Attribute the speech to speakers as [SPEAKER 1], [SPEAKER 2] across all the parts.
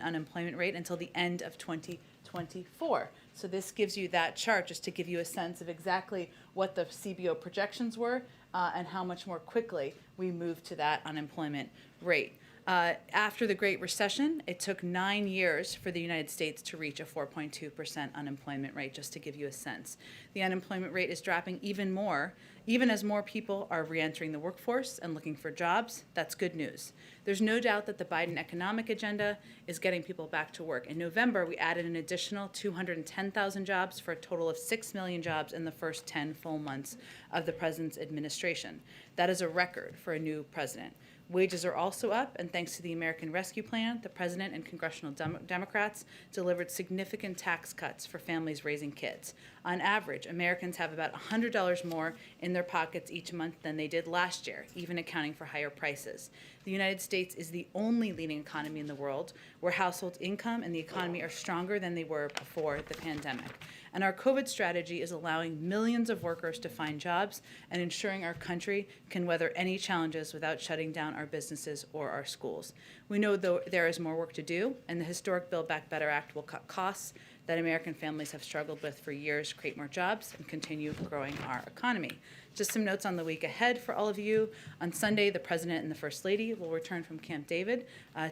[SPEAKER 1] unemployment rate until the end of 2024. So this gives you that chart just to give you a sense of exactly what the CBO projections were and how much more quickly we moved to that unemployment rate. After the Great Recession, it took 9 years for the United States to reach a 4.2% unemployment rate, just to give you a sense. The unemployment rate is dropping even more, even as more people are reentering the workforce and looking for jobs. That's good news. There's no doubt that the Biden economic agenda is getting people back to work. In November, we added an additional 210,000 jobs for a total of 6 million jobs in the first 10 full months of the president's administration. That is a record for a new president. Wages are also up, and thanks to the American Rescue Plan, the president and congressional Democrats delivered significant tax cuts for families raising kids. On average, Americans have about $100 more in their pockets each month than they did last year, even accounting for higher prices. The United States is the only leading economy in the world where household income and the economy are stronger than they were before the pandemic. And our COVID strategy is allowing millions of workers to find jobs and ensuring our country can weather any challenges without shutting down our businesses or our schools. We know though there is more work to do, and the historic Build Back Better Act will cut costs that American families have struggled with for years, create more jobs, and continue growing our economy. Just some notes on the week ahead for all of you. On Sunday, the President and the First Lady will return from Camp David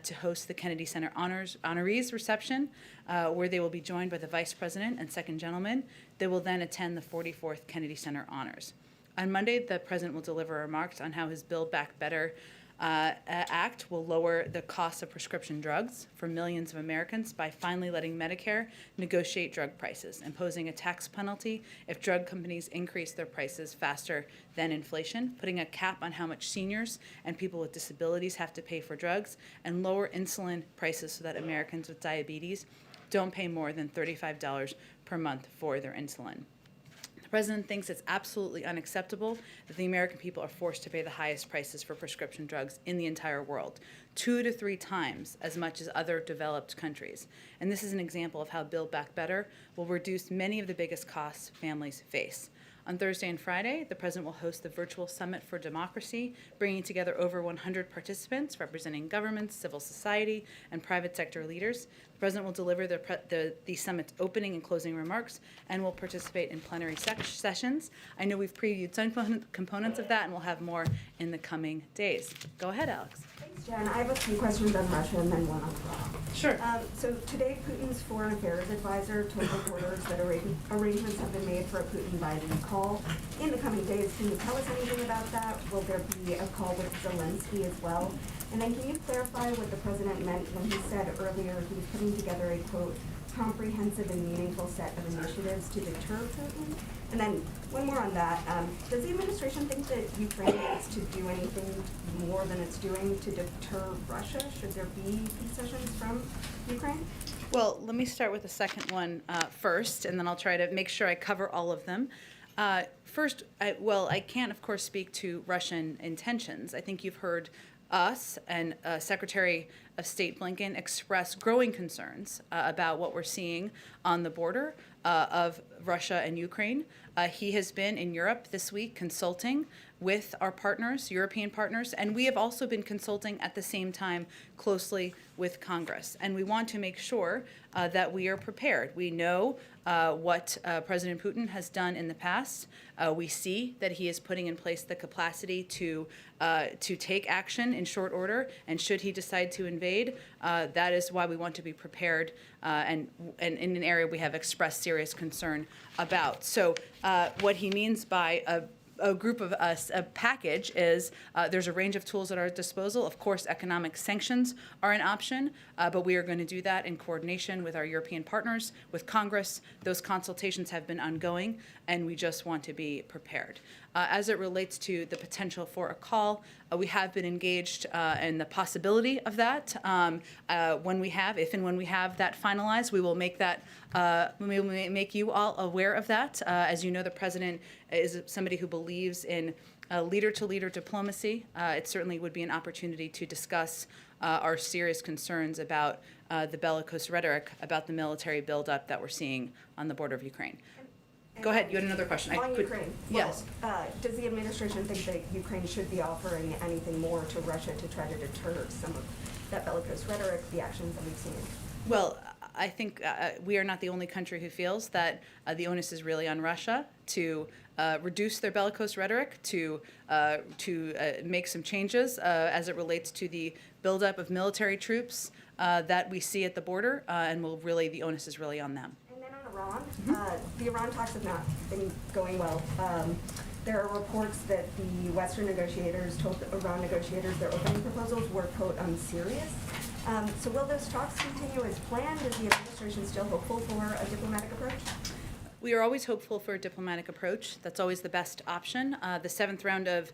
[SPEAKER 1] to host the Kennedy Center honorees reception, where they will be joined by the Vice President and Second Gentleman. They will then attend the 44th Kennedy Center honors. On Monday, the President will deliver remarks on how his Build Back Better Act will lower the cost of prescription drugs for millions of Americans by finally letting Medicare negotiate drug prices, imposing a tax penalty if drug companies increase their prices faster than inflation, putting a cap on how much seniors and people with disabilities have to pay for drugs, and lower insulin prices so that Americans with diabetes don't pay more than $35 per month for their insulin. The President thinks it's absolutely unacceptable that the American people are forced to pay the highest prices for prescription drugs in the entire world, 2 to 3 times as much as other developed countries. And this is an example of how Build Back Better will reduce many of the biggest costs families face. On Thursday and Friday, the President will host the Virtual Summit for Democracy, bringing together over 100 participants representing governments, civil society, and private sector leaders. The President will deliver the summit's opening and closing remarks and will participate in plenary sessions. I know we've previewed some components of that, and we'll have more in the coming days. Go ahead, Alex.
[SPEAKER 2] Thanks, Jen. I have a few questions on Russia and then one on Iran.
[SPEAKER 1] Sure.
[SPEAKER 2] So today, Putin's foreign affairs advisor told reporters that arrangements have been made for a Putin-Biden call in the coming days. Can you tell us anything about that? Will there be a call with Zelensky as well? And then can you clarify what the president meant when he said earlier he was putting together a, quote, comprehensive and meaningful set of initiatives to deter Putin? And then one more on that. Does the administration think that Ukraine needs to do anything more than it's doing to deter Russia? Should there be concessions from Ukraine?
[SPEAKER 1] Well, let me start with the second one first, and then I'll try to make sure I cover all of them. First, I can't, of course, speak to Russian intentions. I think you've heard us and Secretary of State Blinken express growing concerns about what we're seeing on the border of Russia and Ukraine. He has been in Europe this week consulting with our partners, European partners, and we have also been consulting at the same time closely with Congress. And we want to make sure that we are prepared. We know what President Putin has done in the past. We see that he is putting in place the capacity to take action in short order, and should he decide to invade, that is why we want to be prepared and in an area we have expressed serious concern about. So what he means by a group of us, a package, is there's a range of tools at our disposal. Of course, economic sanctions are an option, but we are going to do that in coordination with our European partners, with Congress. Those consultations have been ongoing, and we just want to be prepared. As it relates to the potential for a call, we have been engaged in the possibility of that. If and when we have that finalized, we will make that. We will make you all aware of that. As you know, the president is somebody who believes in leader-to-leader diplomacy. It certainly would be an opportunity to discuss our serious concerns about the bellicose rhetoric about the military buildup that we're seeing on the border of Ukraine. Go ahead. You had another question.
[SPEAKER 2] Ukraine.
[SPEAKER 1] Yes.
[SPEAKER 2] Well, does the administration think that Ukraine should be offering anything more to Russia to try to deter some of that bellicose rhetoric, the actions that we've seen?
[SPEAKER 1] Well, I think we are not the only country who feels that the onus is really on Russia to reduce their bellicose rhetoric, to make some changes as it relates to the buildup of military troops that we see at the border, and the onus is really on them.
[SPEAKER 2] And then on Iran, the Iran talks have not been going well. There are reports that the Western negotiators told the Iran negotiators their opening proposals were, quote, unserious. So will those talks continue as planned? Is the administration still hopeful for a diplomatic approach?
[SPEAKER 1] We are always hopeful for a diplomatic approach. That's always the best option. The seventh round of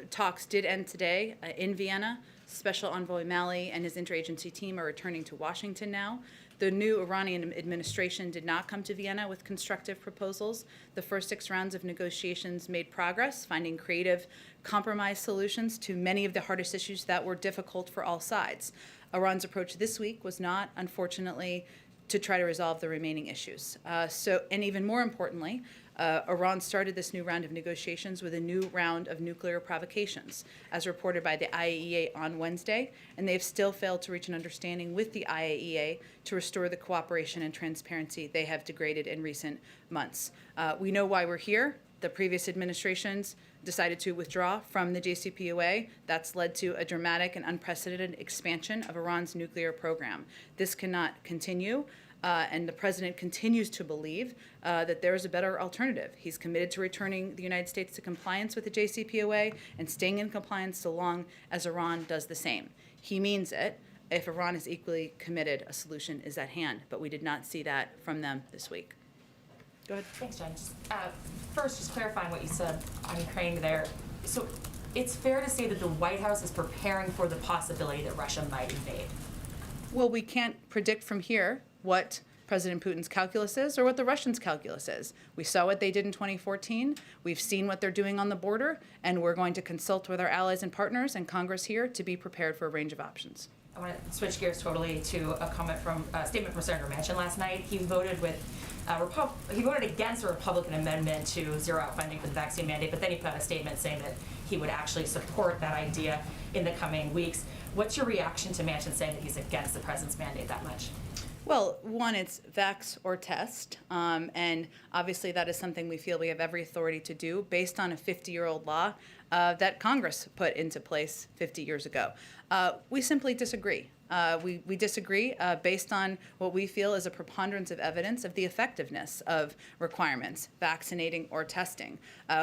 [SPEAKER 1] talks did end today in Vienna. Special Envoy Malley and his interagency team are returning to Washington now. The new Iranian administration did not come to Vienna with constructive proposals. The first 6 rounds of negotiations made progress, finding creative compromise solutions to many of the hardest issues that were difficult for all sides. Iran's approach this week was not, unfortunately, to try to resolve the remaining issues. And even more importantly, Iran started this new round of negotiations with a new round of nuclear provocations, as reported by the IAEA on Wednesday, and they've still failed to reach an understanding with the IAEA to restore the cooperation and transparency they have degraded in recent months. We know why we're here. The previous administrations decided to withdraw from the JCPOA. That's led to a dramatic and unprecedented expansion of Iran's nuclear program. This cannot continue. And the president continues to believe that there is a better alternative. He's committed to returning the United States to compliance with the JCPOA and staying in compliance so long as Iran does the same. He means it. If Iran is equally committed, a solution is at hand. But we did not see that from them this week. Go ahead.
[SPEAKER 3] Thanks, Jen. First, just clarifying what you said on Ukraine there. So it's fair to say that the White House is preparing for the possibility that Russia might invade.
[SPEAKER 1] Well, we can't predict from here what President Putin's calculus is or what the Russians' calculus is. We saw what they did in 2014. We've seen what they're doing on the border, and we're going to consult with our allies and partners and Congress here to be prepared for a range of options.
[SPEAKER 3] I want to switch gears totally to a statement from Senator Manchin last night. He voted against a Republican amendment to zero out funding for the vaccine mandate, but then he put out a statement saying that he would actually support that idea in the coming weeks. What's your reaction to Manchin saying that he's against the president's mandate that much?
[SPEAKER 1] Well, one, it's vax or test, and obviously that is something we feel we have every authority to do based on a 50-year-old law that Congress put into place 50 years ago. We simply disagree. We disagree based on what we feel is a preponderance of evidence of the effectiveness of requirements, vaccinating or testing.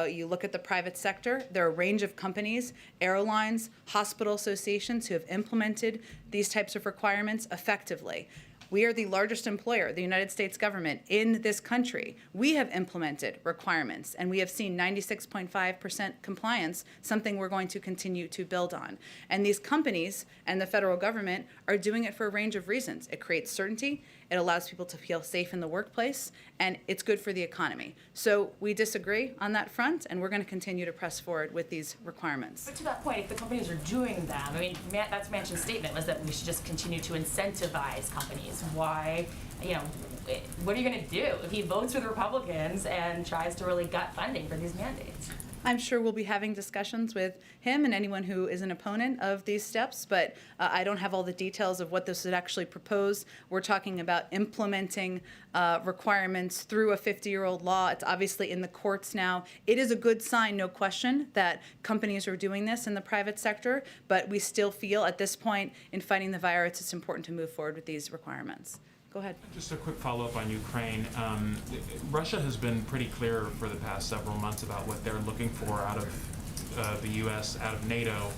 [SPEAKER 1] You look at the private sector, there are a range of companies, airlines, hospital associations who have implemented these types of requirements effectively. We are the largest employer, the United States government, in this country. We have implemented requirements, and we have seen 96.5% compliance, something we're going to continue to build on. And these companies and the federal government are doing it for a range of reasons. It creates certainty, it allows people to feel safe in the workplace, and it's good for the economy. So we disagree on that front, and we're going to continue to press forward with these requirements.
[SPEAKER 3] But to that point, if the companies are doing them, I mean, that's Manchin's statement, was that we should just continue to incentivize companies. Why, what are you going to do if he votes with Republicans and tries to really gut funding for these mandates?
[SPEAKER 1] I'm sure we'll be having discussions with him and anyone who is an opponent of these steps, but I don't have all the details of what this would actually propose. We're talking about implementing requirements through a 50-year-old law. It's obviously in the courts now. It is a good sign, no question, that companies are doing this in the private sector, but we still feel at this point in fighting the virus, it's important to move forward with these requirements. Go ahead.
[SPEAKER 4] Just a quick follow-up on Ukraine. Russia has been pretty clear for the past several months about what they're looking for out of the U.S., out of NATO,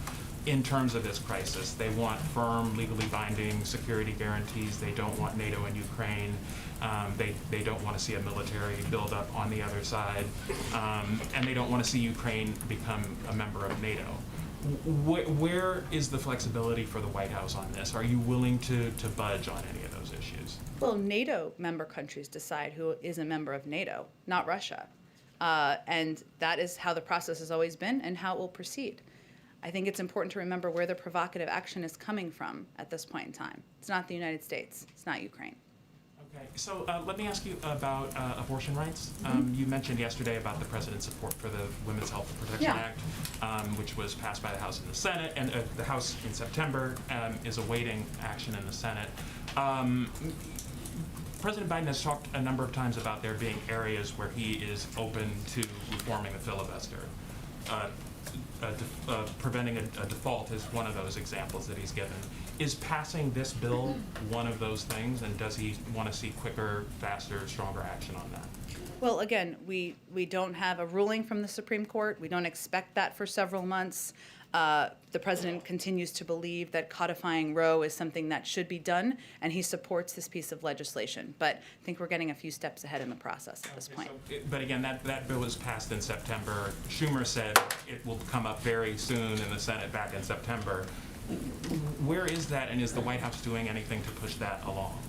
[SPEAKER 4] in terms of this crisis. They want firm, legally binding security guarantees. They don't want NATO in Ukraine. They don't want to see a military buildup on the other side. And they don't want to see Ukraine become a member of NATO. Where is the flexibility for the White House on this? Are you willing to budge on any of those issues?
[SPEAKER 1] Well, NATO member countries decide who is a member of NATO, not Russia. And that is how the process has always been and how it will proceed. I think it's important to remember where the provocative action is coming from at this point in time. It's not the United States. It's not Ukraine.
[SPEAKER 4] Okay, so let me ask you about abortion rights. You mentioned yesterday about the president's support for the Women's Health Protection
[SPEAKER 1] Yeah.
[SPEAKER 4] Act, which was passed by the House and the Senate, and the House in September is awaiting action in the Senate. President Biden has talked a number of times about there being areas where he is open to reforming the filibuster. Preventing a default is one of those examples that he's given. Is passing this bill one of those things, and does he want to see quicker, faster, stronger action on that?
[SPEAKER 1] Well, again, we don't have a ruling from the Supreme Court. We don't expect that for several months. The president continues to believe that codifying Roe is something that should be done, and he supports this piece of legislation. But I think we're getting a few steps ahead in the process at this point.
[SPEAKER 4] But again, that bill was passed in September. Schumer said it will come up very soon in the Senate back in September. Where is that, and is the White House doing anything to push that along?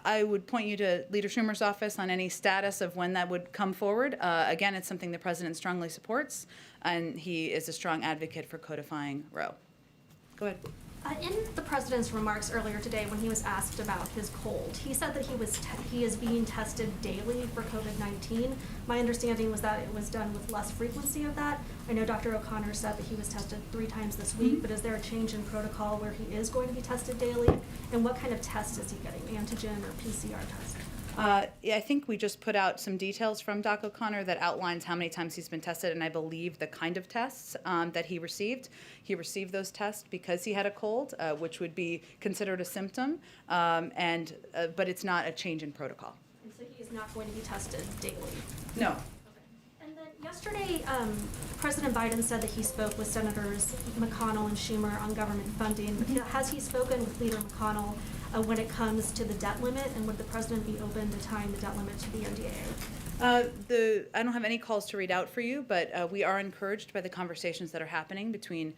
[SPEAKER 1] I would point you to Leader Schumer's office on any status of when that would come forward. Again, it's something the president strongly supports, and he is a strong advocate for codifying Roe. Go ahead.
[SPEAKER 5] In the president's remarks earlier today, when he was asked about his cold, he said that he is being tested daily for COVID-19. My understanding was that it was done with less frequency of that. I know Dr. O'Connor said that he was tested 3 times this week, but is there a change in protocol where he is going to be tested daily? And what kind of test is he getting, antigen or PCR test?
[SPEAKER 1] Yeah, I think we just put out some details from Doc O'Connor that outlines how many times he's been tested, and I believe the kind of tests that he received. He received those tests because he had a cold, which would be considered a symptom, but it's not a change in protocol.
[SPEAKER 5] And so he is not going to be tested daily?
[SPEAKER 1] No.
[SPEAKER 5] And then yesterday, President Biden said that he spoke with Senators McConnell and Schumer on government funding. Has he spoken with Leader McConnell when it comes to the debt limit, and would the president be open to tying the debt limit to the NDAA?
[SPEAKER 1] I don't have any calls to read out for you, but we are encouraged by the conversations that are happening between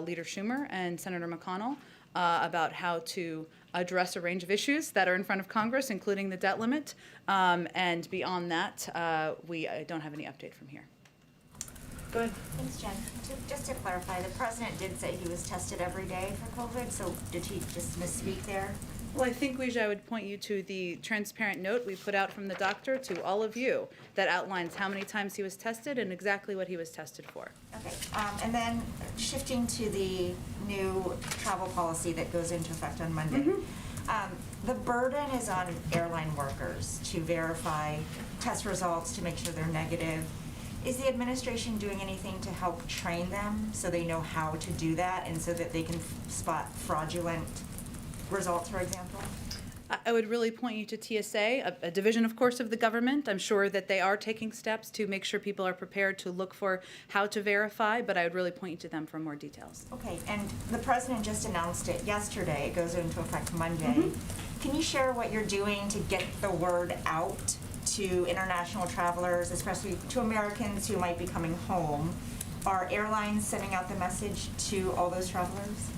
[SPEAKER 1] Leader Schumer and Senator McConnell about how to address a range of issues that are in front of Congress, including the debt limit. And beyond that, we don't have any update from here. Go ahead.
[SPEAKER 6] Thanks, Jen. Just to clarify, the president did say he was tested every day for COVID, so did he just misspeak there?
[SPEAKER 1] Well, I think, Weijia, I would point you to the transparent note we put out from the doctor to all of you that outlines how many times he was tested and exactly what he was tested for.
[SPEAKER 6] Okay, and then shifting to the new travel policy that goes into effect on Monday. The burden is on airline workers to verify test results to make sure they're negative. Is the administration doing anything to help train them so they know how to do that and so that they can spot fraudulent results, for example?
[SPEAKER 1] I would really point you to TSA, a division, of course, of the government. I'm sure that they are taking steps to make sure people are prepared to look for how to verify, but I would really point you to them for more details.
[SPEAKER 6] Okay, and the president just announced it yesterday. It goes into effect Monday. Can you share what you're doing to get the word out to international travelers, especially to Americans who might be coming home? Are airlines sending out the message to all those travelers?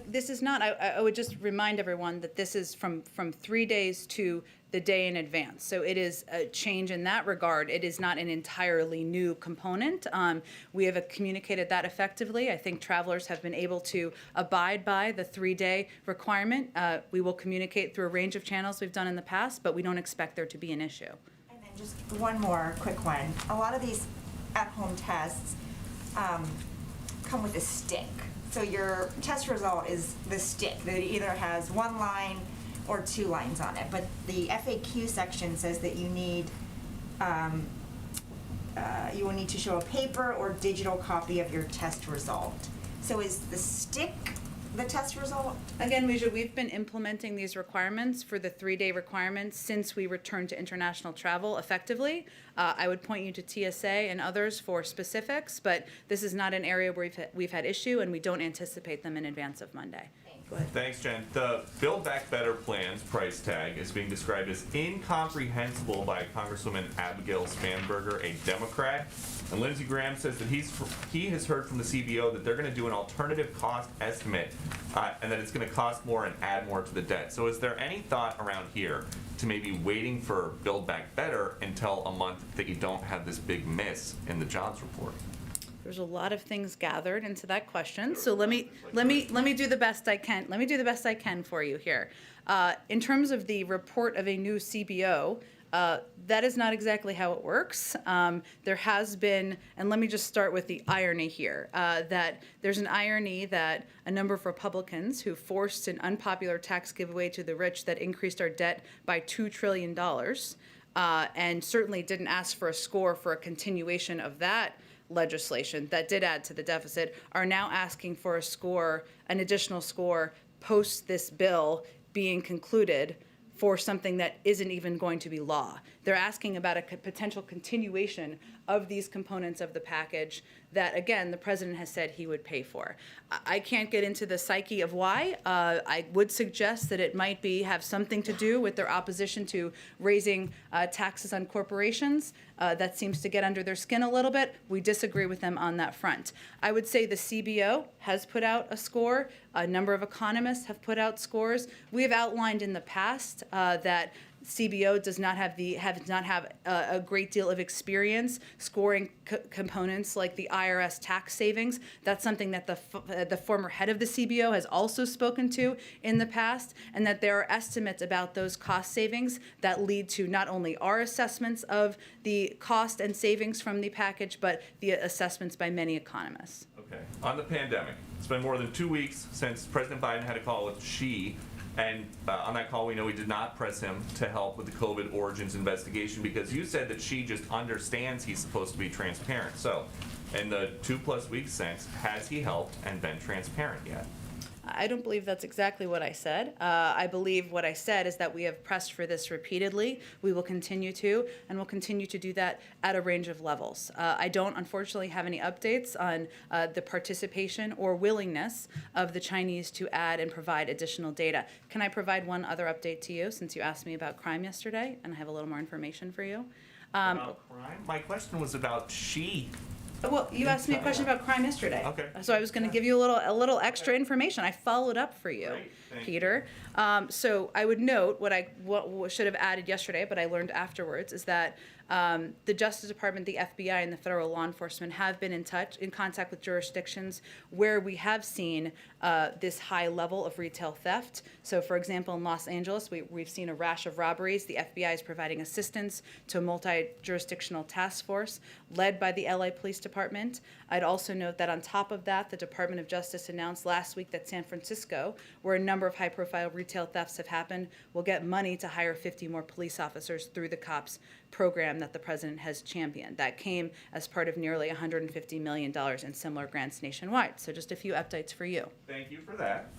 [SPEAKER 1] This is not, I would just remind everyone that this is from 3 days to the day in advance. So it is a change in that regard. It is not an entirely new component. We have communicated that effectively. I think travelers have been able to abide by the 3-day requirement. We will communicate through a range of channels we've done in the past, but we don't expect there to be an issue.
[SPEAKER 6] And then just one more quick one. A lot of these at-home tests come with a stick. So your test result is the stick that either has 1 line or 2 lines on it. But the FAQ section says that you need, you will need to show a paper or digital copy of your test result. So is the stick the test result?
[SPEAKER 1] Again, Weijia, we've been implementing these requirements for the 3-day requirements since we returned to international travel effectively. I would point you to TSA and others for specifics, but this is not an area where we've had issue, and we don't anticipate them in advance of Monday. Go ahead.
[SPEAKER 7] Thanks, Jen. The Build Back Better plan's price tag is being described as incomprehensible by Congresswoman Abigail Spanberger, a Democrat. And Lindsey Graham says that he has heard from the CBO that they're going to do an alternative cost estimate and that it's going to cost more and add more to the debt. So is there any thought around here to maybe waiting for Build Back Better until a month that you don't have this big miss in the jobs report?
[SPEAKER 1] There's a lot of things gathered into that question, so let me do the best I can. Let me do the best I can for you here. In terms of the report of a new CBO, that is not exactly how it works. There has been, and let me just start with the irony here, that there's an irony that a number of Republicans who forced an unpopular tax giveaway to the rich that increased our debt by $2 trillion, and certainly didn't ask for a score for a continuation of that legislation that did add to the deficit, are now asking for a score, an additional score, post this bill being concluded for something that isn't even going to be law. They're asking about a potential continuation of these components of the package that, again, the president has said he would pay for. I can't get into the psyche of why. I would suggest that it might have something to do with their opposition to raising taxes on corporations. That seems to get under their skin a little bit. We disagree with them on that front. I would say the CBO has put out a score. A number of economists have put out scores. We have outlined in the past that CBO does not have a great deal of experience scoring components like the IRS tax savings. That's something that the former head of the CBO has also spoken to in the past, and that there are estimates about those cost savings that lead to not only our assessments of the cost and savings from the package, but the assessments by many economists.
[SPEAKER 7] Okay. On the pandemic, it's been more than 2 weeks since President Biden had a call with Xi. And on that call, we know he did not press him to help with the COVID origins investigation because you said that Xi just understands he's supposed to be transparent. So, in the 2+ weeks since, has he helped and been transparent yet?
[SPEAKER 1] I don't believe that's exactly what I said. I believe what I said is that we have pressed for this repeatedly. We will continue to, and we'll continue to do that at a range of levels. I don't, unfortunately, have any updates on the participation or willingness of the Chinese to add and provide additional data. Can I provide one other update to you, since you asked me about crime yesterday, and I have a little more information for you?
[SPEAKER 7] About crime? My question was about Xi.
[SPEAKER 1] Well, you asked me a question about crime yesterday.
[SPEAKER 7] Okay.
[SPEAKER 1] So I was going to give you a little extra information. I followed up for you,
[SPEAKER 7] Great. Thank
[SPEAKER 1] Peter. So I would note what should have added yesterday, but I learned afterwards, is that the Justice Department, the FBI, and the federal law enforcement have been in contact with jurisdictions where we have seen this high level of retail theft. So, for example, in Los Angeles, we've seen a rash of robberies. The FBI is providing assistance to a multi-jurisdictional task force led by the LA Police Department. I'd also note that on top of that, the Department of Justice announced last week that San Francisco, where a number of high-profile retail thefts have happened, will get money to hire 50 more police officers through the COPS program that the president has championed. That came as part of nearly $150 million in similar grants nationwide. So just a few updates for you.
[SPEAKER 7] Thank you for that.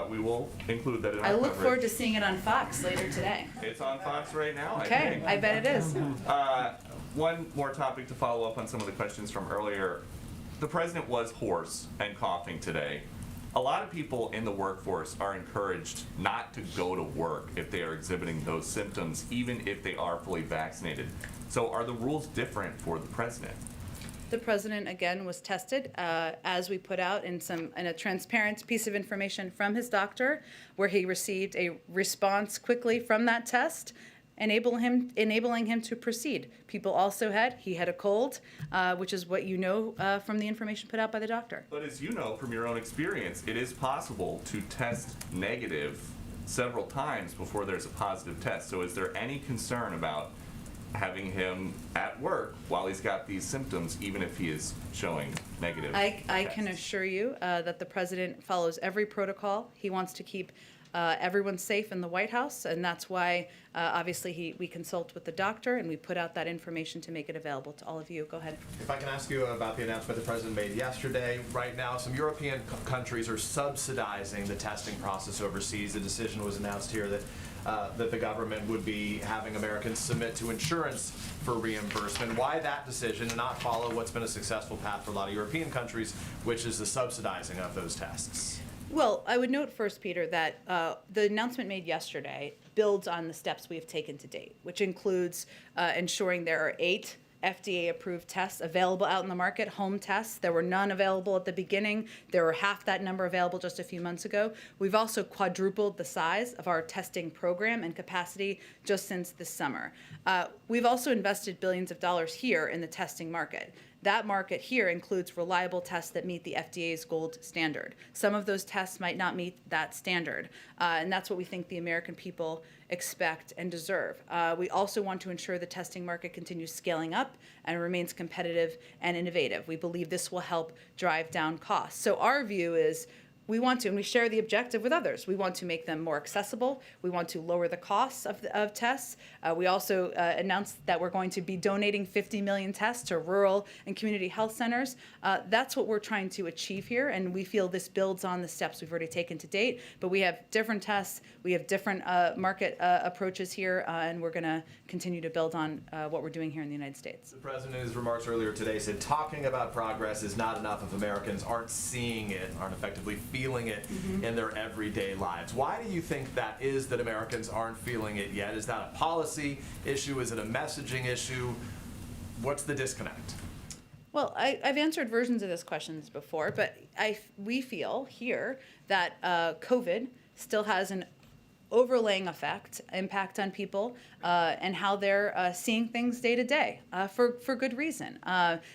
[SPEAKER 7] We will include that in our
[SPEAKER 1] I look
[SPEAKER 7] coverage.
[SPEAKER 1] forward to seeing it on Fox later today.
[SPEAKER 7] It's on Fox right now, I
[SPEAKER 1] Okay,
[SPEAKER 7] think.
[SPEAKER 1] I bet it is.
[SPEAKER 7] One more topic to follow up on some of the questions from earlier. The president was hoarse and coughing today. A lot of people in the workforce are encouraged not to go to work if they are exhibiting those symptoms, even if they are fully vaccinated. So are the rules different for the president?
[SPEAKER 1] The president, again, was tested, as we put out in a transparent piece of information from his doctor, where he received a response quickly from that test, enabling him to proceed. People also he had a cold, which is what you know from the information put out by the doctor.
[SPEAKER 7] But as you know from your own experience, it is possible to test negative several times before there's a positive test. So is there any concern about having him at work while he's got these symptoms, even if he is showing negative
[SPEAKER 1] I can
[SPEAKER 7] tests?
[SPEAKER 1] assure you that the president follows every protocol. He wants to keep everyone safe in the White House, and that's why obviously we consult with the doctor and we put out that information to make it available to all of you. Go ahead.
[SPEAKER 8] If I can ask you about the announcement the president made yesterday. Right now, some European countries are subsidizing the testing process overseas. The decision was announced here that the government would be having Americans submit to insurance for reimbursement. Why that decision and not follow what's been a successful path for a lot of European countries, which is the subsidizing of those tests?
[SPEAKER 1] Well, I would note first, Peter, that the announcement made yesterday builds on the steps we have taken to date, which includes ensuring there are 8 FDA-approved tests available out in the market, home tests. There were none available at the beginning. There were half that number available just a few months ago. We've also quadrupled the size of our testing program and capacity just since this summer. We've also invested billions of dollars here in the testing market. That market here includes reliable tests that meet the FDA's gold standard. Some of those tests might not meet that standard, and that's what we think the American people expect and deserve. We also want to ensure the testing market continues scaling up and remains competitive and innovative. We believe this will help drive down costs. So our view is we want to, and we share the objective with others, we want to make them more accessible. We want to lower the costs of tests. We also announced that we're going to be donating 50 million tests to rural and community health centers. That's what we're trying to achieve here, and we feel this builds on the steps we've already taken to date. But we have different tests, we have different market approaches here, and we're going to continue to build on what we're doing here in the United States.
[SPEAKER 8] The president, in his remarks earlier today, said talking about progress is not enough if Americans aren't seeing it, aren't effectively feeling it in their everyday lives. Why do you think that is, that Americans aren't feeling it yet? Is that a policy issue? Is it a messaging issue? What's the disconnect?
[SPEAKER 1] Well, I've answered versions of this questions before, but we feel here that COVID still has an overlaying impact on people and how they're seeing things day to day for good reason.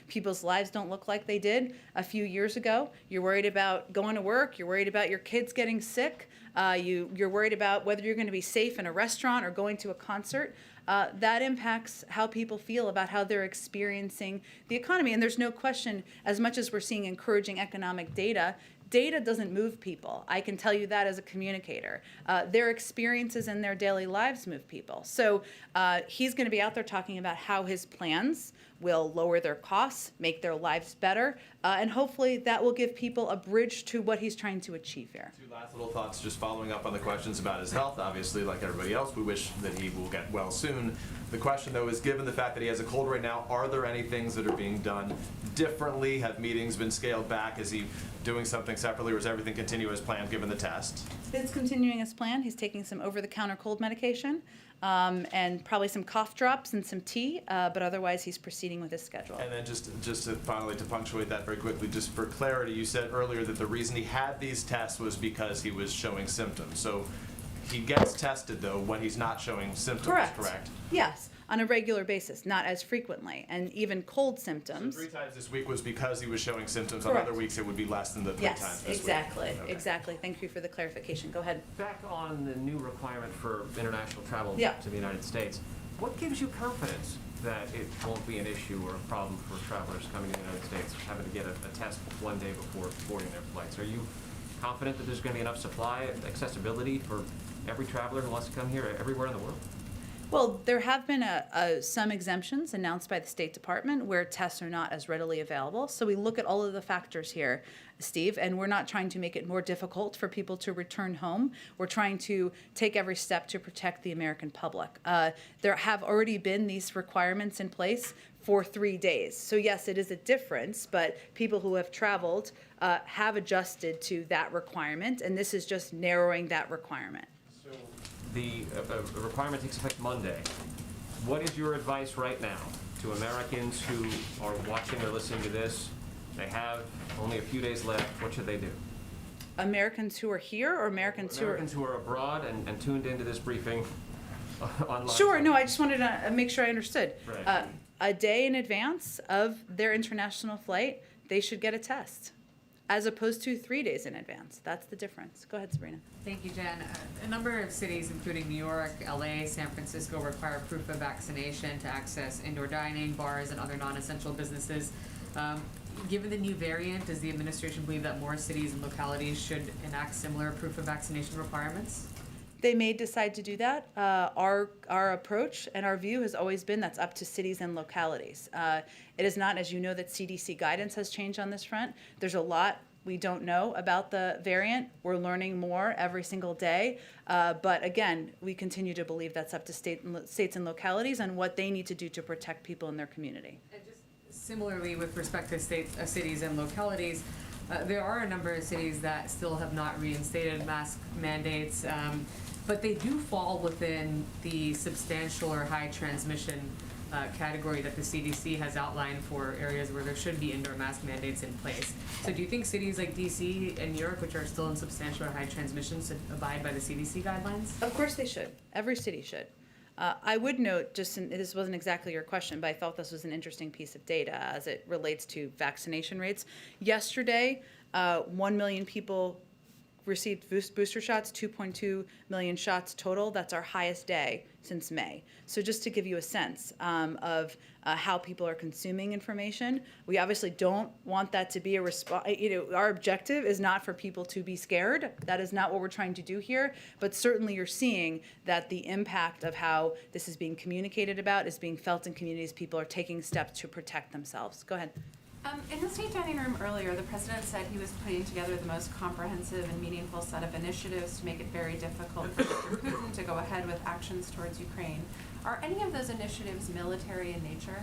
[SPEAKER 1] People's lives don't look like they did a few years ago. You're worried about going to work. You're worried about your kids getting sick. You're worried about whether you're going to be safe in a restaurant or going to a concert. That impacts how people feel about how they're experiencing the economy. And there's no question, as much as we're seeing encouraging economic data, data doesn't move people. I can tell you that as a communicator. Their experiences in their daily lives move people. So he's going to be out there talking about how his plans will lower their costs, make their lives better, and hopefully that will give people a bridge to what he's trying to achieve here.
[SPEAKER 8] Two last little thoughts, just following up on the questions about his health. Obviously, like everybody else, we wish that he will get well soon. The question, though, is given the fact that he has a cold right now, are there any things that are being done differently? Have meetings been scaled back? Is he doing something separately, or is everything continue as planned given the test?
[SPEAKER 1] It's continuing as planned. He's taking some over-the-counter cold medication and probably some cough drops and some tea, but otherwise he's proceeding with his schedule.
[SPEAKER 8] And then just to finally, to punctuate that very quickly, just for clarity, you said earlier that the reason he had these tests was because he was showing symptoms. So he gets tested, though, when he's not showing symptoms, correct?
[SPEAKER 1] Yes, on a regular basis, not as frequently, and even cold symptoms.
[SPEAKER 8] So 3 times this week was because he was showing symptoms.
[SPEAKER 1] Correct.
[SPEAKER 8] On other weeks, it would be less than the 3 times
[SPEAKER 1] Yes,
[SPEAKER 8] this
[SPEAKER 1] exactly,
[SPEAKER 8] week. Okay.
[SPEAKER 1] exactly. Thank you for the clarification. Go ahead.
[SPEAKER 9] Back on the new requirement for international travel
[SPEAKER 1] Yeah.
[SPEAKER 9] to the United States, what gives you confidence that it won't be an issue or a problem for travelers coming to the United States having to get a test one day before boarding their flights? Are you confident that there's going to be enough supply, accessibility for every traveler who wants to come here everywhere in the world?
[SPEAKER 1] Well, there have been some exemptions announced by the State Department where tests are not as readily available. So we look at all of the factors here, Steve, and we're not trying to make it more difficult for people to return home. We're trying to take every step to protect the American public. There have already been these requirements in place for 3 days. So yes, it is a difference, but people who have traveled have adjusted to that requirement, and this is just narrowing that requirement.
[SPEAKER 9] The requirement takes effect Monday. What is your advice right now to Americans who are watching or listening to this? They have only a few days left. What should they do?
[SPEAKER 1] Americans who are here or Americans who are
[SPEAKER 9] abroad and tuned into this briefing online?
[SPEAKER 1] Sure, no, I just wanted to make sure I understood.
[SPEAKER 9] Right.
[SPEAKER 1] A day in advance of their international flight, they should get a test, as opposed to 3 days in advance. That's the difference. Go ahead, Sabrina.
[SPEAKER 10] Thank you, Jen. A number of cities, including New York, LA, San Francisco, require proof of vaccination to access indoor dining, bars, and other non-essential businesses. Given the new variant, does the administration believe that more cities and localities should enact similar proof of vaccination requirements?
[SPEAKER 1] They may decide to do that. Our approach and our view has always been that's up to cities and localities. It is not, as you know, that CDC guidance has changed on this front. There's a lot we don't know about the variant. We're learning more every single day. But again, we continue to believe that's up to states and localities and what they need to do to protect people in their community.
[SPEAKER 10] And just similarly, with respect to cities and localities, there are a number of cities that still have not reinstated mask mandates, but they do fall within the substantial or high transmission category that the CDC has outlined for areas where there should be indoor mask mandates in place. So do you think cities like DC and New York, which are still in substantial or high transmission, should abide by the CDC guidelines?
[SPEAKER 1] Of course they should. Every city should. I would note, this wasn't exactly your question, but I felt this was an interesting piece of data as it relates to vaccination rates. Yesterday, 1 million people received booster shots, 2.2 million shots total. That's our highest day since May. So just to give you a sense of how people are consuming information, we obviously don't want that to be a response. Our objective is not for people to be scared. That is not what we're trying to do here. But certainly you're seeing that the impact of how this is being communicated about is being felt in communities. People are taking steps to protect themselves. Go ahead.
[SPEAKER 11] In the state dining room earlier, the president said he was putting together the most comprehensive and meaningful set of initiatives to make it very difficult for Mr. Putin to go ahead with actions towards Ukraine. Are any of those initiatives military in nature?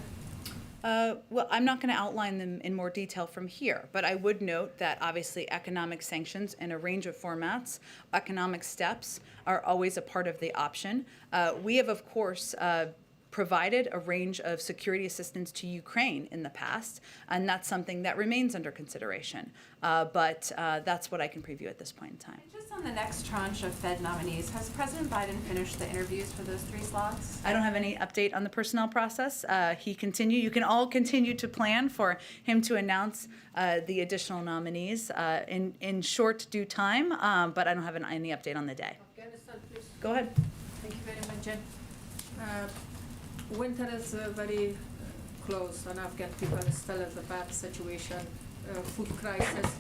[SPEAKER 1] Well, I'm not going to outline them in more detail from here, but I would note that obviously economic sanctions in a range of formats, economic steps are always a part of the option. We have, of course, provided a range of security assistance to Ukraine in the past, and that's something that remains under consideration. But that's what I can preview at this point in time.
[SPEAKER 11] And just on the next tranche of Fed nominees, has President Biden finished the interviews for those 3 slots?
[SPEAKER 1] I don't have any update on the personnel process. You can all continue to plan for him to announce the additional nominees in short due time, but I don't have any update on the day.
[SPEAKER 12] Afghanistan, please.
[SPEAKER 1] Go ahead.
[SPEAKER 12] Thank you very much, Jen. Winter is very close, and Afghan people are still in a bad situation, food crisis.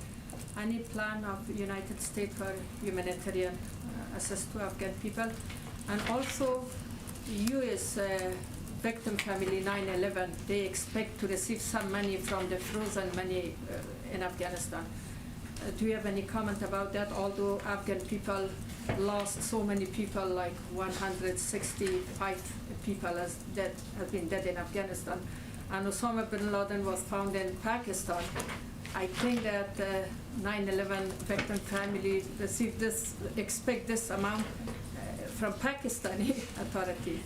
[SPEAKER 12] Any plan of the United States for humanitarian assist to Afghan people? And also, U.S. Victim family 9/11, they expect to receive some money from the frozen money in Afghanistan. Do you have any comment about that? Although Afghan people lost so many people, like 165 people have been dead in Afghanistan. And Osama bin Laden was found in Pakistan. I think that 9/11 victim family expect this amount from Pakistani authority.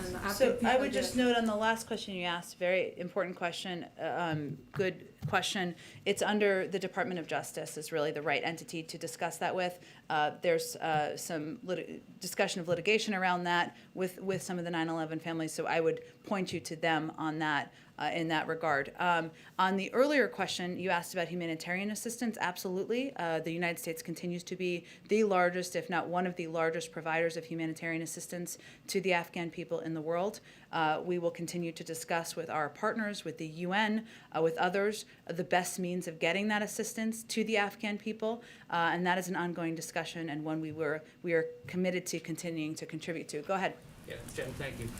[SPEAKER 12] And Afghan
[SPEAKER 1] So I
[SPEAKER 12] people
[SPEAKER 1] would just note on the last question you asked, very important question, good question. It's under the Department of Justice is really the right entity to discuss that with. There's some discussion of litigation around that with some of the 9/11 families, so I would point you to them on that. In that regard. On the earlier question, you asked about humanitarian assistance. Absolutely. The United States continues to be the largest, if not one of the largest providers of humanitarian assistance to the Afghan people in the world. We will continue to discuss with our partners, with the UN, with others, the best means of getting that assistance to the Afghan people. And that is an ongoing discussion and one we are committed to continuing to contribute to. Go ahead.
[SPEAKER 13] Yeah, Jen, thank you.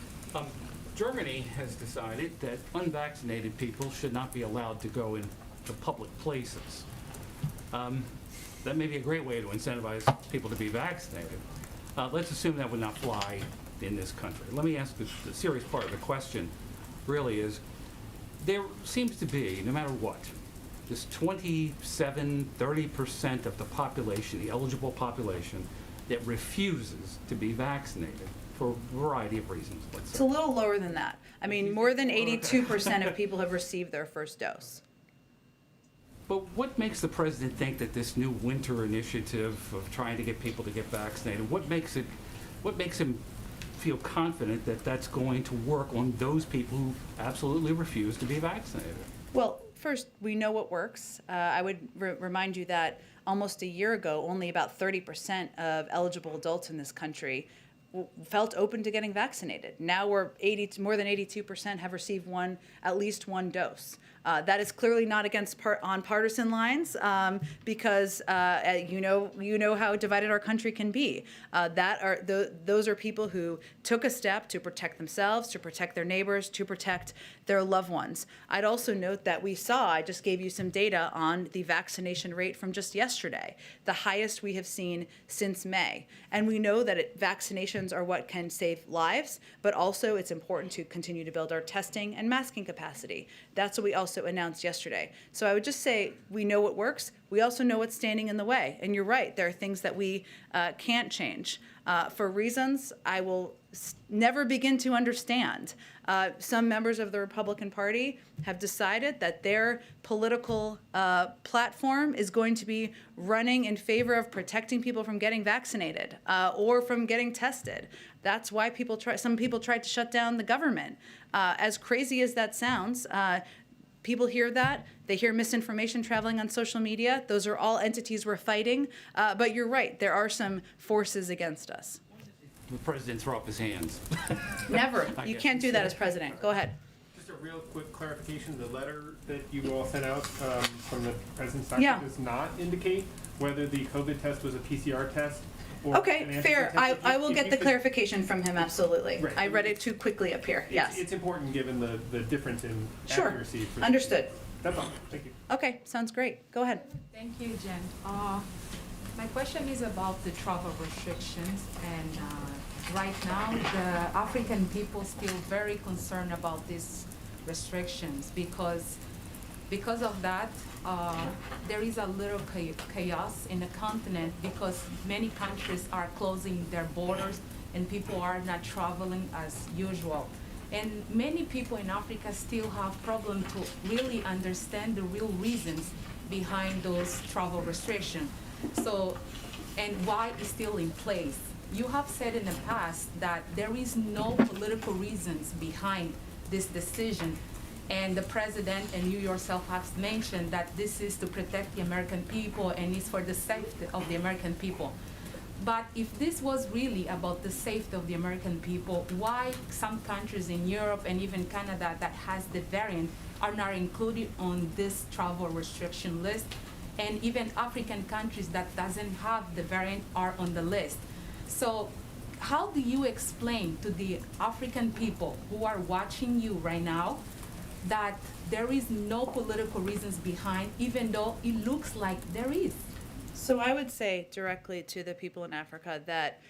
[SPEAKER 13] Germany has decided that unvaccinated people should not be allowed to go into public places. That may be a great way to incentivize people to be vaccinated. Let's assume that would not fly in this country. Let me ask the serious part of the question really is, there seems to be, no matter what, this 27-30% of the population, the eligible population, that refuses to be vaccinated for a variety of reasons, let's
[SPEAKER 1] It's
[SPEAKER 13] say.
[SPEAKER 1] a little lower than that. I mean, more than 82% of people have received their first dose.
[SPEAKER 13] But what makes the president think that this new winter initiative of trying to get people to get vaccinated, what makes him feel confident that that's going to work on those people who absolutely refuse to be vaccinated?
[SPEAKER 1] Well, first, we know what works. I would remind you that almost a year ago, only about 30% of eligible adults in this country felt open to getting vaccinated. Now more than 82% have received at least one dose. That is clearly not on partisan lines because you know how divided our country can be. Those are people who took a step to protect themselves, to protect their neighbors, to protect their loved ones. I'd also note that I just gave you some data on the vaccination rate from just yesterday, the highest we have seen since May. And we know that vaccinations are what can save lives, but also it's important to continue to build our testing and masking capacity. That's what we also announced yesterday. So I would just say we know what works. We also know what's standing in the way. And you're right, there are things that we can't change. for reasons I will never begin to understand. Some members of the Republican Party have decided that their political platform is going to be running in favor of protecting people from getting vaccinated or from getting tested. That's why some people tried to shut down the government. As crazy as that sounds, people hear that. They hear misinformation traveling on social media. Those are all entities we're fighting. But you're right, there are some forces against us.
[SPEAKER 13] The president throw up his hands.
[SPEAKER 1] Never.
[SPEAKER 13] I
[SPEAKER 1] You
[SPEAKER 13] guess.
[SPEAKER 1] can't do that as president. Go ahead.
[SPEAKER 14] Just a real quick clarification, the letter that you all sent out from the president's side
[SPEAKER 1] Yeah.
[SPEAKER 14] does not indicate whether the COVID test was a PCR test or an
[SPEAKER 1] Okay,
[SPEAKER 14] antigen
[SPEAKER 1] fair.
[SPEAKER 14] test.
[SPEAKER 1] I will
[SPEAKER 14] If
[SPEAKER 1] get
[SPEAKER 14] you
[SPEAKER 1] the
[SPEAKER 14] could-
[SPEAKER 1] clarification from him, absolutely.
[SPEAKER 14] Right.
[SPEAKER 1] I read it too quickly up here, yes.
[SPEAKER 14] It's important given the difference in
[SPEAKER 1] Sure,
[SPEAKER 14] accuracy. for the-
[SPEAKER 1] understood.
[SPEAKER 14] That's all, thank you.
[SPEAKER 1] Okay, sounds great. Go ahead.
[SPEAKER 15] Thank you, Jen. My question is about the travel restrictions, and right now the African people still very concerned about these restrictions because of that there is a little chaos in the continent because many countries are closing their borders and people are not traveling as usual. And many people in Africa still have problem to really understand the real reasons behind those travel restrictions. So, and why it's still in place. You have said in the past that there is no political reasons behind this decision. And the president and you yourself have mentioned that this is to protect the American people and it's for the safety of the American people. But if this was really about the safety of the American people, why some countries in Europe and even Canada that has the variant are not included on this travel restriction list? And even African countries that doesn't have the variant are on the list. So how do you explain to the African people who are watching you right now that there is no political reasons behind, even though it looks like there is?
[SPEAKER 1] So I would say directly to the people in Africa that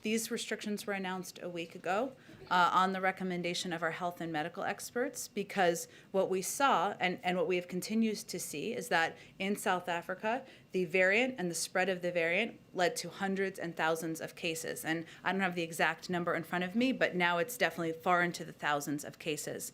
[SPEAKER 1] these restrictions were announced a week ago on the recommendation of our health and medical experts, because what we saw and what we have continued to see is that in South Africa, the variant and the spread of the variant led to hundreds and thousands of cases. And I don't have the exact number in front of me, but now it's definitely far into the thousands of cases.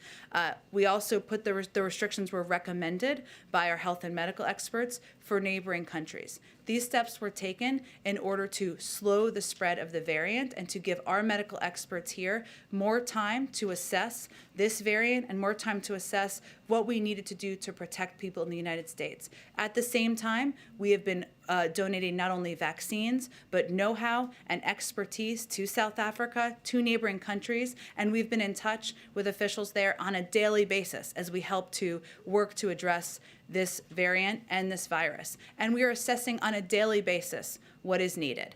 [SPEAKER 1] We also put the restrictions were recommended by our health and medical experts for neighboring countries. These steps were taken in order to slow the spread of the variant and to give our medical experts here more time to assess this variant and more time to assess what we needed to do to protect people in the United States. At the same time, we have been donating not only vaccines, but know-how and expertise to South Africa, to neighboring countries, and we've been in touch with officials there on a daily basis as we help to work to address this variant and this virus. And we are assessing on a daily basis what is needed,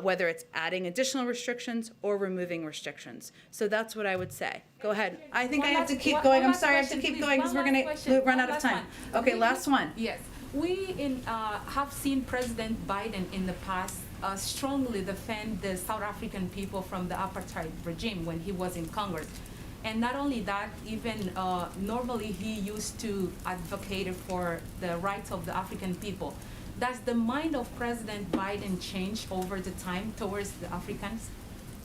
[SPEAKER 1] whether it's adding additional restrictions or removing restrictions. So that's what I would say. Go ahead. I think I have to keep going. I'm sorry, I have to keep going because we're going to run out of time. Okay, last one.
[SPEAKER 15] Yes. We have seen President Biden in the past strongly defend the South African people from the apartheid regime when he was in Congress. And not only that, even normally he used to advocate for the rights of the African people. Does the mind of President Biden change over the time towards the Africans?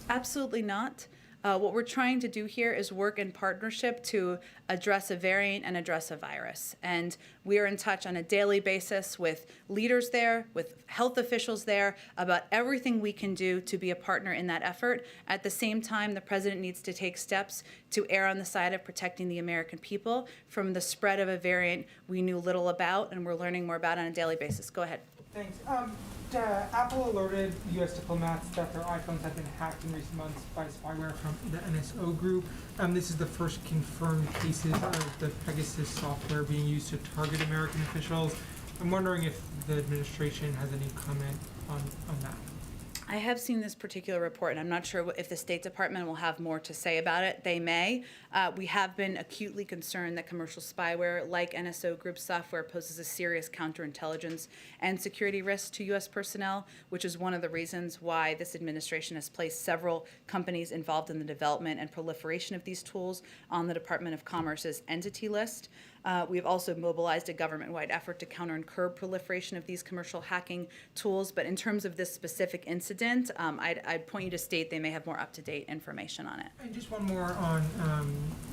[SPEAKER 1] Absolutely not. What we're trying to do here is work in partnership to address a variant and address a virus. And we are in touch on a daily basis with leaders there, with health officials there, about everything we can do to be a partner in that effort. At the same time, the president needs to take steps to err on the side of protecting the American people from the spread of a variant we knew little about and we're learning more about on a daily basis. Go ahead.
[SPEAKER 16] Thanks. Apple alerted U.S. diplomats that their iPhones have been hacked in recent months by spyware from the NSO group. This is the first confirmed cases of the Pegasus software being used to target American officials. I'm wondering if the administration has any comment on that.
[SPEAKER 1] I have seen this particular report, and I'm not sure if the State Department will have more to say about it. They may. We have been acutely concerned that commercial spyware, like NSO Group software, poses a serious counterintelligence and security risk to U.S. personnel, which is one of the reasons why this administration has placed several companies involved in the development and proliferation of these tools on the Department of Commerce's entity list. We've also mobilized a government-wide effort to counter and curb proliferation of these commercial hacking tools. But in terms of this specific incident, I'd point you to state they may have more up-to-date information on it.
[SPEAKER 16] And just one more on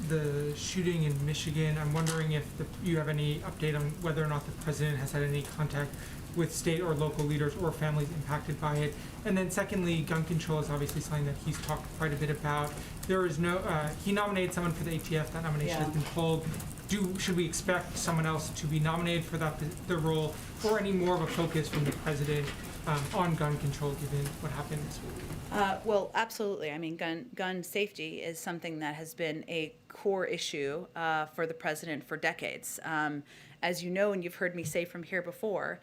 [SPEAKER 16] the shooting in Michigan. I'm wondering if you have any update on whether or not the president has had any contact with state or local leaders or families impacted by it. And then secondly, gun control is obviously something that he's talked quite a bit about. There is no, he nominated someone for the ATF, that nomination has been pulled. Should we expect someone else to be nominated for the role, or any more of a focus from the president on gun control given what happened this week?
[SPEAKER 1] Well, absolutely. I mean, gun safety is something that has been a core issue for the president for decades. As you know, and you've heard me say from here before,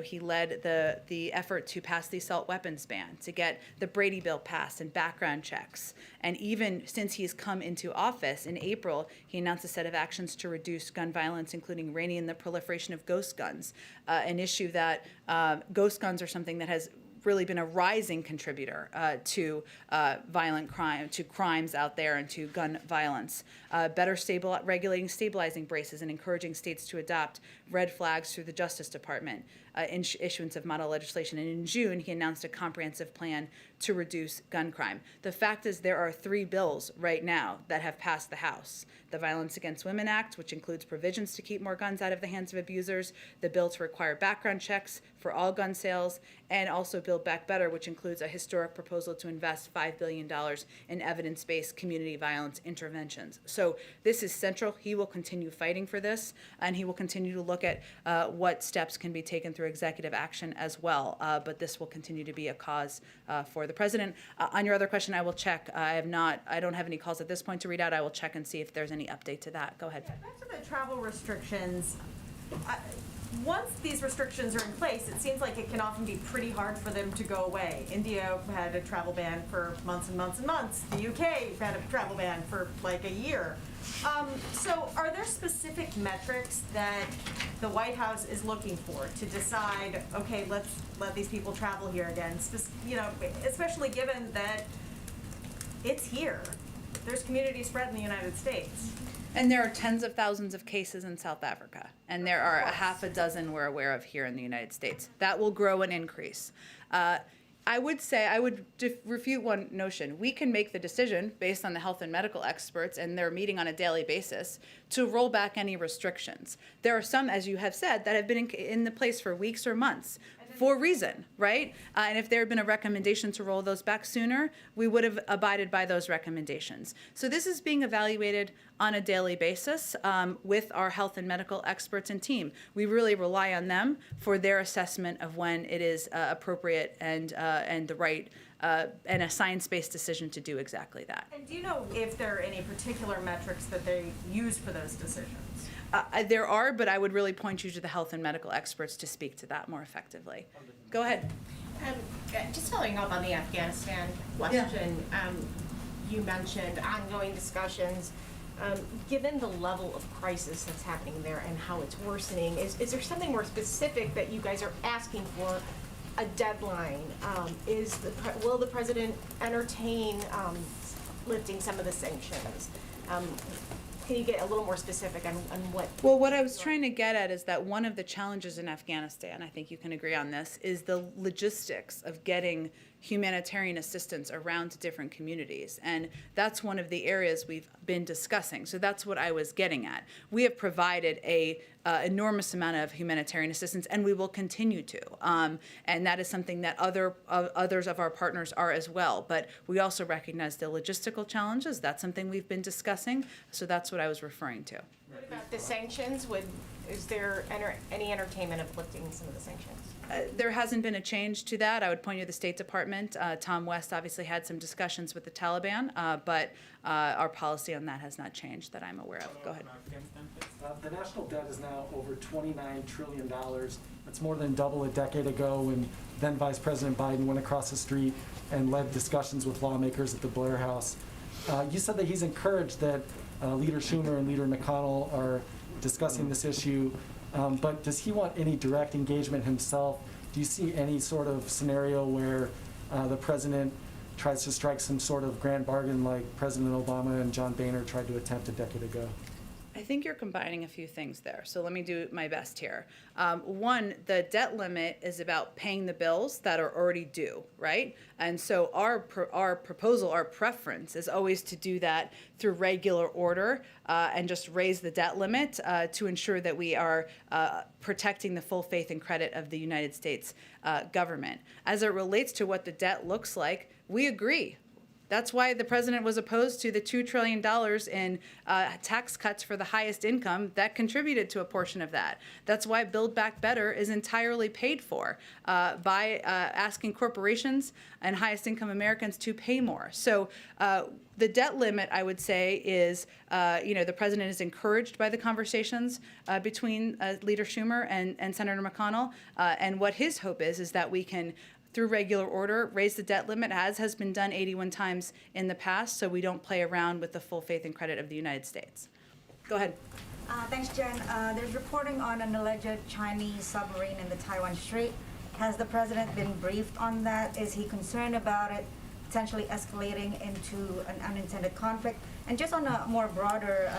[SPEAKER 1] he led the effort to pass the assault weapons ban, to get the Brady Bill passed and background checks. And even since he's come into office in April, he announced a set of actions to reduce gun violence, including reining in the proliferation of ghost guns, an issue that ghost guns are something that has really been a rising contributor to violent crime, to crimes out there, and to gun violence. Better regulating stabilizing braces and encouraging states to adopt red flags through the Justice Department, issuance of model legislation. And in June, he announced a comprehensive plan to reduce gun crime. The fact is there are 3 bills right now that have passed the House. The Violence Against Women Act, which includes provisions to keep more guns out of the hands of abusers, the bill to require background checks for all gun sales, and also Build Back Better, which includes a historic proposal to invest $5 billion in evidence-based community violence interventions. So this is central. He will continue fighting for this, and he will continue to look at what steps can be taken through executive action as well. But this will continue to be a cause for the president. On your other question, I will check. I don't have any calls at this point to read out. I will check and see if there's any update to that. Go ahead.
[SPEAKER 6] Yeah, back to the travel restrictions. Once these restrictions are in place, it seems like it can often be pretty hard for them to go away. India had a travel ban for months and months and months. The UK had a travel ban for like a year. So are there specific metrics that the White House is looking for to decide, okay, let's let these people travel here again? Especially given that it's here. There's community spread in the United States.
[SPEAKER 1] And there are tens of thousands of cases in South Africa, and there are a half a dozen we're aware of here in the United States. That will grow and increase. I would refute one notion. We can make the decision based on the health and medical experts, and they're meeting on a daily basis, to roll back any restrictions. There are some, as you have said, that have been in the place for weeks or months for a reason, right? And if there had been a recommendation to roll those back sooner, we would have abided by those recommendations. So this is being evaluated on a daily basis with our health and medical experts and team. We really rely on them for their assessment of when it is appropriate and the right and a science-based decision to do exactly that.
[SPEAKER 6] And do you know if there are any particular metrics that they use for those decisions?
[SPEAKER 1] There are, but I would really point you to the health and medical experts to speak to that more effectively. Go ahead.
[SPEAKER 17] Just following up on the Afghanistan question, you mentioned ongoing discussions. Given the level of crisis that's happening there and how it's worsening, is there something more specific that you guys are asking for? A deadline? Will the president entertain lifting some of the sanctions? Can you get a little more specific on what?
[SPEAKER 1] Well, what I was trying to get at is that one of the challenges in Afghanistan, I think you can agree on this, is the logistics of getting humanitarian assistance around to different communities. And that's one of the areas we've been discussing. So that's what I was getting at. We have provided a enormous amount of humanitarian assistance, and we will continue to. And that is something that others of our partners are as well. But we also recognize the logistical challenges. That's something we've been discussing. So that's what I was referring to.
[SPEAKER 17] What about the sanctions? Is there any entertainment of lifting some of the sanctions?
[SPEAKER 1] There hasn't been a change to that. I would point you to the State Department. Tom West obviously had some discussions with the Taliban, but our policy on that has not changed that I'm aware of. Go ahead.
[SPEAKER 18] The national debt is now over $29 trillion. That's more than double a decade ago when then Vice President Biden went across the street and led discussions with lawmakers at the Blair House. You said that he's encouraged that Leader Schumer and Leader McConnell are discussing this issue. But does he want any direct engagement himself? Do you see any sort of scenario where the president tries to strike some sort of grand bargain like President Obama and John Boehner tried to attempt a decade ago?
[SPEAKER 1] I think you're combining a few things there, so let me do my best here. One, the debt limit is about paying the bills that are already due, right? And so our proposal, our preference is always to do that through regular order and just raise the debt limit to ensure that we are protecting the full faith and credit of the United States government. As it relates to what the debt looks like, we agree. That's why the president was opposed to the $2 trillion in tax cuts for the highest income that contributed to a portion of that. That's why Build Back Better is entirely paid for by asking corporations and highest income Americans to pay more. So the debt limit, I would say, is, the president is encouraged by the conversations between Leader Schumer and Senator McConnell. And what his hope is that we can, through regular order, raise the debt limit, as has been done 81 times in the past, so we don't play around with the full faith and credit of the United States. Go ahead.
[SPEAKER 6] Thanks, Jen. There's reporting on an alleged Chinese submarine in the Taiwan Strait. Has the president been briefed on that? Is he concerned about it potentially escalating into an unintended conflict? And just on a more broader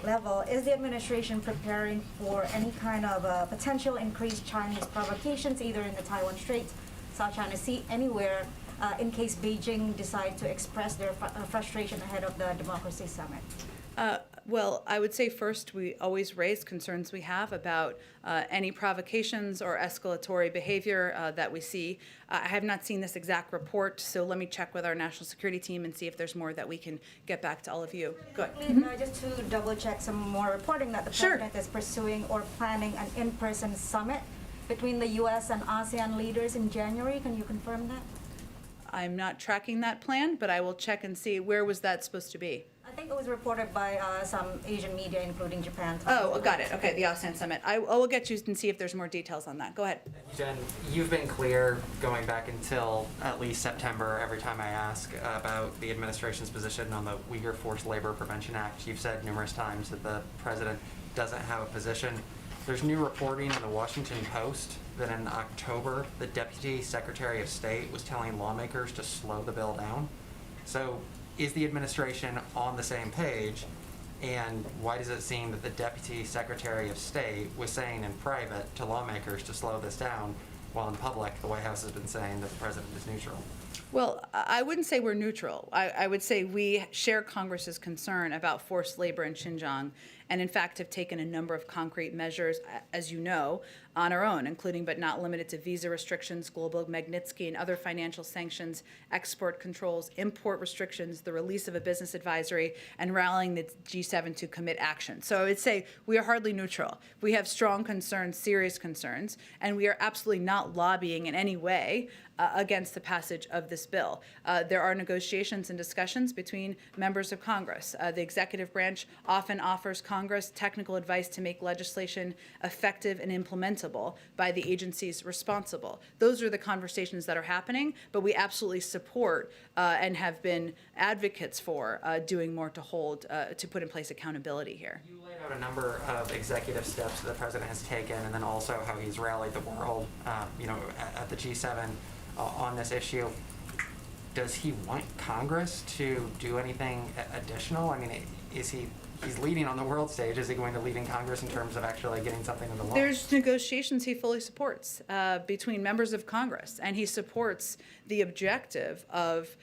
[SPEAKER 6] level, is the administration preparing for any kind of potential increased Chinese provocations, either in the Taiwan Strait, South China Sea, anywhere, in case Beijing decide to express their frustration ahead of the Democracy Summit?
[SPEAKER 1] Well, I would say first, we always raise concerns we have about any provocations or escalatory behavior that we see. I have not seen this exact report, so let me check with our national security team and see if there's more that we can get back to all of you. Go ahead.
[SPEAKER 6] Just to double check some more reporting that the president is pursuing or planning an in-person summit between the U.S. and ASEAN leaders in January. Can you confirm that?
[SPEAKER 1] I'm not tracking that plan, but I will check and see. Where was that supposed to be?
[SPEAKER 6] I think it was reported by some Asian media, including Japan.
[SPEAKER 1] Oh, got it. Okay, the ASEAN Summit. I will get you and see if there's more details on that. Go ahead.
[SPEAKER 19] Jen, you've been clear going back until at least September, every time I ask about the administration's position on the Uyghur Forced Labor Prevention Act. You've said numerous times that the president doesn't have a position. There's new reporting in the Washington Post that in October, the Deputy Secretary of State was telling lawmakers to slow the bill down. So is the administration on the same page? And why does it seem that the Deputy Secretary of State was saying in private to lawmakers to slow this down, while in public, the White House has been saying that the president is neutral?
[SPEAKER 1] Well, I wouldn't say we're neutral. I would say we share Congress's concern about forced labor in Xinjiang, and in fact have taken a number of concrete measures, as you know, on our own, including but not limited to visa restrictions, global Magnitsky and other financial sanctions, export controls, import restrictions, the release of a business advisory, and rallying the G7 to commit action. So I would say we are hardly neutral. We have strong concerns, serious concerns, and we are absolutely not lobbying in any way against the passage of this bill. There are negotiations and discussions between members of Congress. The executive branch often offers Congress technical advice to make legislation effective and implementable by the agencies responsible. Those are the conversations that are happening, but we absolutely support and have been advocates for doing more to put in place accountability here.
[SPEAKER 19] You laid out a number of executive steps that the president has taken, and then also how he's rallied the world, at the G7 on this issue. Does he want Congress to do anything additional? I mean, he's leading on the world stage. Is he going to lead in Congress in terms of actually getting something into law?
[SPEAKER 1] There's negotiations he fully supports between members of Congress, and he supports the objective of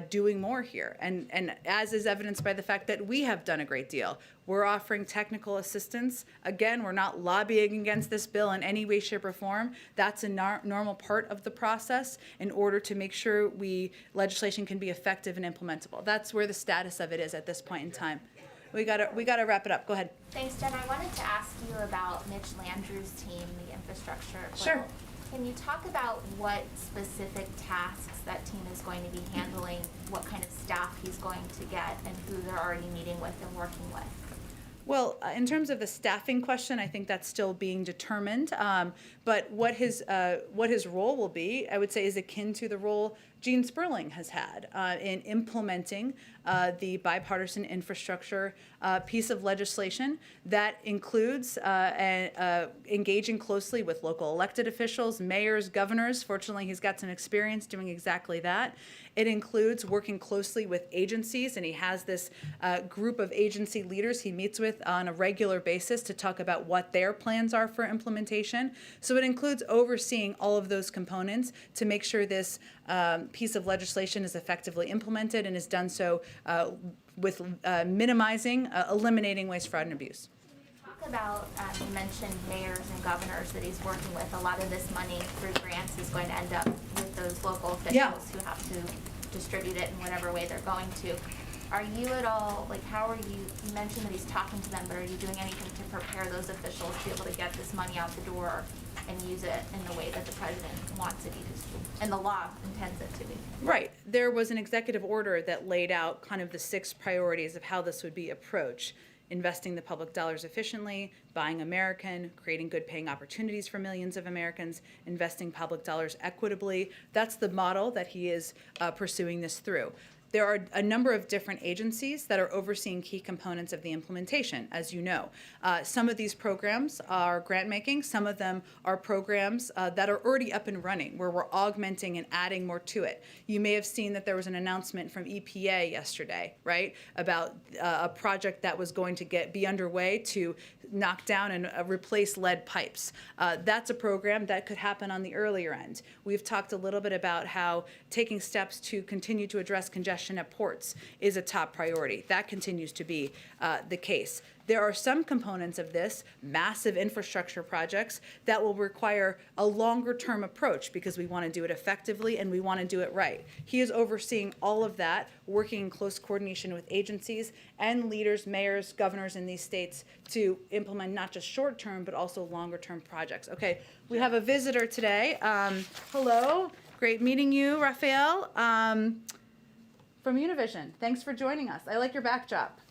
[SPEAKER 1] doing more here. And as is evidenced by the fact that we have done a great deal. We're offering technical assistance. Again, we're not lobbying against this bill in any way, shape, or form. That's a normal part of the process in order to make sure legislation can be effective and implementable. That's where the status of it is at this point in time. We gotta wrap it up. Go ahead.
[SPEAKER 20] Thanks, Jen. I wanted to ask you about Mitch Landrieu's team, the infrastructure.
[SPEAKER 1] Sure.
[SPEAKER 20] Can you talk about what specific tasks that team is going to be handling, what kind of staff he's going to get, and who they're already meeting with and working with?
[SPEAKER 1] Well, in terms of the staffing question, I think that's still being determined. But what his role will be, I would say, is akin to the role Gene Sperling has had in implementing the bipartisan infrastructure piece of legislation that includes engaging closely with local elected officials, mayors, governors. Fortunately, he's got some experience doing exactly that. It includes working closely with agencies, and he has this group of agency leaders he meets with on a regular basis to talk about what their plans are for implementation. So it includes overseeing all of those components to make sure this piece of legislation is effectively implemented and is done so with minimizing, eliminating waste, fraud, and abuse.
[SPEAKER 20] Talk about, you mentioned mayors and governors that he's working with. A lot of this money through grants is going to end up with those local officials who have to distribute it in whatever way they're going to. Are you at all, like, how are you mentioned that he's talking to them, but are you doing anything to prepare those officials to be able to get this money out the door and use it in the way that the president wants it used and the law intends it to be?
[SPEAKER 1] Right. There was an executive order that laid out kind of the 6 priorities of how this would be approached. Investing the public dollars efficiently, buying American, creating good paying opportunities for millions of Americans, investing public dollars equitably. That's the model that he is pursuing this through. There are a number of different agencies that are overseeing key components of the implementation, as you know. Some of these programs are grant making. Some of them are programs that are already up and running, where we're augmenting and adding more to it. You may have seen that there was an announcement from EPA yesterday, right, about a project that was going to be underway to knock down and replace lead pipes. That's a program that could happen on the earlier end. We've talked a little bit about how taking steps to continue to address congestion at ports is a top priority. That continues to be the case. There are some components of this, massive infrastructure projects, that will require a longer-term approach because we want to do it effectively and we want to do it right. He is overseeing all of that, working in close coordination with agencies and leaders, mayors, governors in these states to implement not just short-term but also longer-term projects. Okay, we have a visitor today. Hello, great meeting you, Raphael, from Univision. Thanks for joining us. I like your backdrop.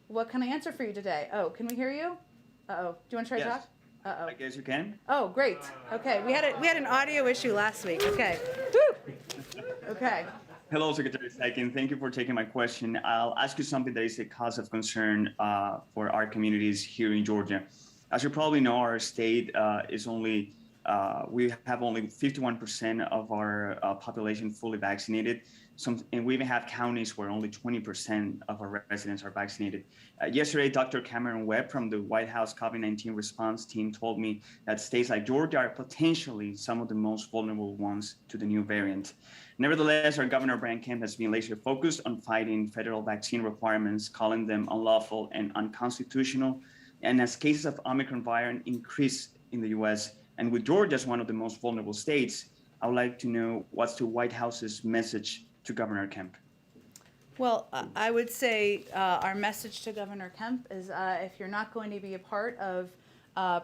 [SPEAKER 1] What can I answer for you today? Oh, can we hear you? Uh-oh. Do you want to try to talk? Uh-oh.
[SPEAKER 21] I guess you can.
[SPEAKER 1] Oh, great. Okay. We had an audio issue last week. Okay. Woo! Okay.
[SPEAKER 21] Hello, Secretary Psaki. Thank you for taking my question. I'll ask you something that is a cause of concern for our communities here in Georgia. As you probably know, our state is only, we have only 51% of our population fully vaccinated. And we even have counties where only 20% of our residents are vaccinated. Yesterday, Dr. Cameron Webb from the White House COVID-19 response team told me that states like Georgia are potentially some of the most vulnerable ones to the new variant. Nevertheless, our Governor Brian Kemp has been laser focused on fighting federal vaccine requirements, calling them unlawful and unconstitutional. And as cases of Omicron variant increase in the US, and with Georgia as one of the most vulnerable states, I would like to know what's the White House's message to Governor Kemp?
[SPEAKER 1] Well, I would say our message to Governor Kemp is if you're not going to be a part of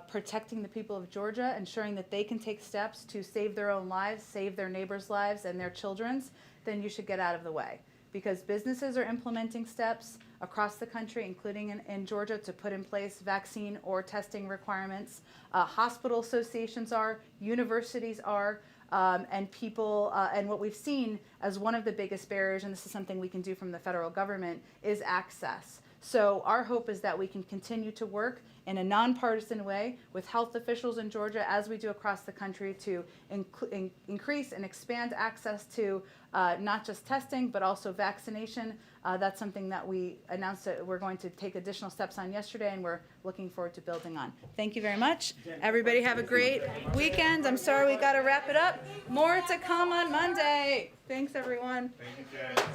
[SPEAKER 1] protecting the people of Georgia, ensuring that they can take steps to save their own lives, save their neighbors' lives and their children's, then you should get out of the way. Because businesses are implementing steps across the country, including in Georgia, to put in place vaccine or testing requirements. Hospital associations are, universities are, and people, and what we've seen as one of the biggest barriers, and this is something we can do from the federal government, is access. So our hope is that we can continue to work in a nonpartisan way with health officials in Georgia, as we do across the country, to increase and expand access to not just testing, but also vaccination. That's something that we announced that we're going to take additional steps on yesterday, and we're looking forward to building on. Thank you very much. Everybody have a great weekend. I'm sorry we got to wrap it up. More to come on Monday. Thanks, everyone.
[SPEAKER 7] Thank you, Jen.